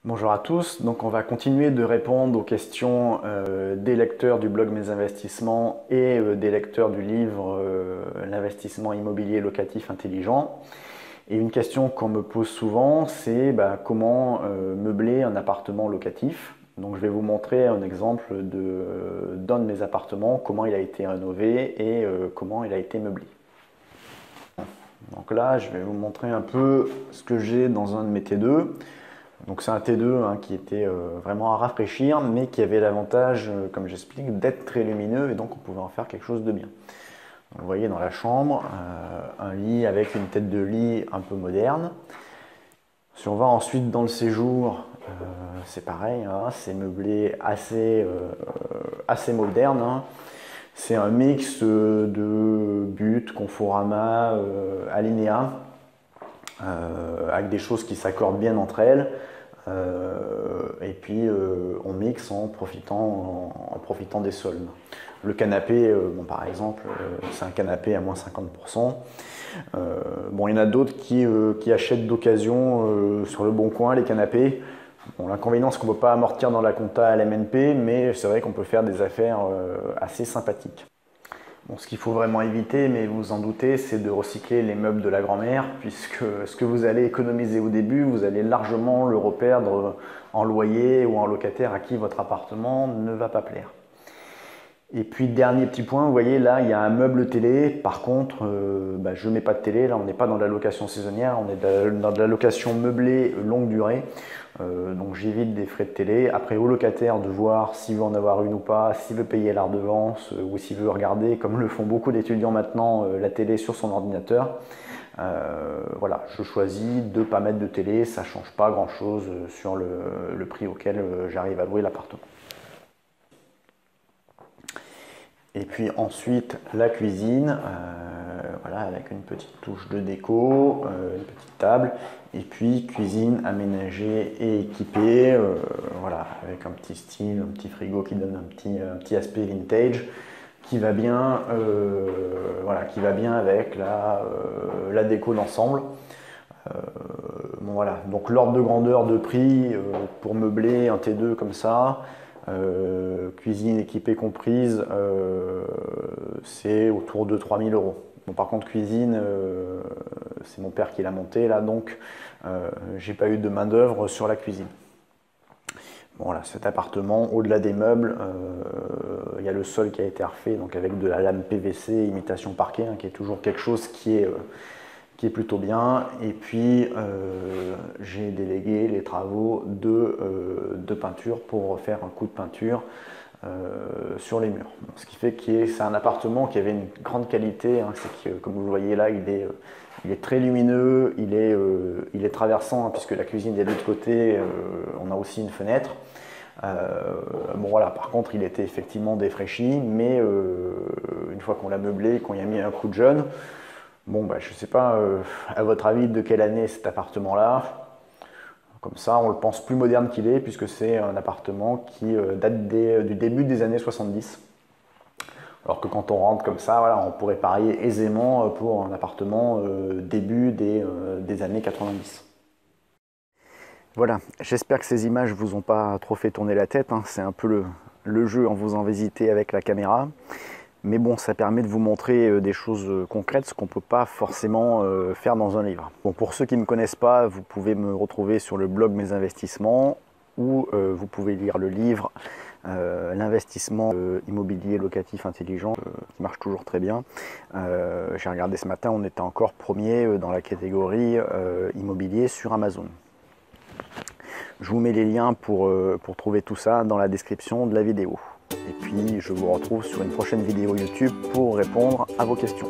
Bonjour à tous, donc on va continuer de répondre aux questions des lecteurs du blog Mes Investissements et des lecteurs du livre L'investissement immobilier locatif intelligent. Et une question qu'on me pose souvent, c'est comment meubler un appartement locatif. Donc je vais vous montrer un exemple d'un de mes appartements, comment il a été rénové et comment il a été meublé. Donc là, je vais vous montrer un peu ce que j'ai dans un de mes T2. Donc c'est un T2 qui était vraiment à rafraîchir, mais qui avait l'avantage, comme j'explique, d'être très lumineux et donc on pouvait en faire quelque chose de bien. Donc, vous voyez dans la chambre, un lit avec une tête de lit un peu moderne. Si on va ensuite dans le séjour, c'est pareil, c'est meublé assez moderne. C'est un mix de But, Conforama, Alinea, avec des choses qui s'accordent bien entre elles. Et puis on mixe en profitant des soldes. Le canapé, par exemple, c'est un canapé à moins 50%. Il y en a d'autres qui achètent d'occasion sur le bon coin les canapés. Bon, l'inconvénient, c'est qu'on ne peut pas amortir dans la compta à l'MNP, mais c'est vrai qu'on peut faire des affaires assez sympathiques. Bon, ce qu'il faut vraiment éviter, mais vous en doutez, c'est de recycler les meubles de la grand-mère, puisque ce que vous allez économiser au début, vous allez largement le reperdre en loyer ou en locataire à qui votre appartement ne va pas plaire. Et puis dernier petit point, vous voyez là, il y a un meuble télé. Par contre, je ne mets pas de télé. Là, on n'est pas dans la location saisonnière, on est dans de la location meublée longue durée. Donc j'évite des frais de télé. Après, au locataire de voir s'il veut en avoir une ou pas, s'il veut payer la redevance ou s'il veut regarder, comme le font beaucoup d'étudiants maintenant, la télé sur son ordinateur. Voilà, je choisis de ne pas mettre de télé. Ça ne change pas grand-chose sur le prix auquel j'arrive à louer l'appartement. Et puis ensuite la cuisine, voilà, avec une petite touche de déco, une petite table, et puis cuisine aménagée et équipée, voilà, avec un petit style, un petit frigo qui donne un petit aspect vintage, qui va bien, voilà, qui va bien avec la déco d'ensemble. Voilà, donc l'ordre de grandeur de prix pour meubler un T2 comme ça. Cuisine équipée comprise, c'est autour de 3 000 €. Bon, par contre, cuisine, c'est mon père qui l'a monté là, donc j'ai pas eu de main d'œuvre sur la cuisine. Bon, voilà, cet appartement, au-delà des meubles, il y a le sol qui a été refait, donc avec de la lame PVC imitation parquet, qui est toujours quelque chose qui est plutôt bien. Et puis j'ai délégué les travaux de peinture pour refaire un coup de peinture sur les murs. Ce qui fait que c'est un appartement qui avait une grande qualité, c'est que comme vous le voyez là, il est très lumineux, il est traversant, puisque la cuisine est de l'autre côté, on a aussi une fenêtre. Voilà, par contre il était effectivement défraîchi, mais une fois qu'on l'a meublé, qu'on y a mis un coup de jeune, je ne sais pas, à votre avis, de quelle année est cet appartement-là? Comme ça, on le pense plus moderne qu'il est, puisque c'est un appartement qui date du début des années 70. Alors que quand on rentre comme ça, voilà, on pourrait parier aisément pour un appartement début des années 90. Voilà, j'espère que ces images ne vous ont pas trop fait tourner la tête. C'est un peu le jeu en vous faisant visiter avec la caméra. Mais bon, ça permet de vous montrer des choses concrètes, ce qu'on ne peut pas forcément faire dans un livre. Bon, pour ceux qui ne me connaissent pas, vous pouvez me retrouver sur le blog Mes Investissements, où vous pouvez lire le livre L'investissement immobilier locatif intelligent, qui marche toujours très bien. J'ai regardé ce matin, on était encore premier dans la catégorie immobilier sur Amazon. Je vous mets les liens pour trouver tout ça dans la description de la vidéo. Et puis je vous retrouve sur une prochaine vidéo YouTube pour répondre à vos questions.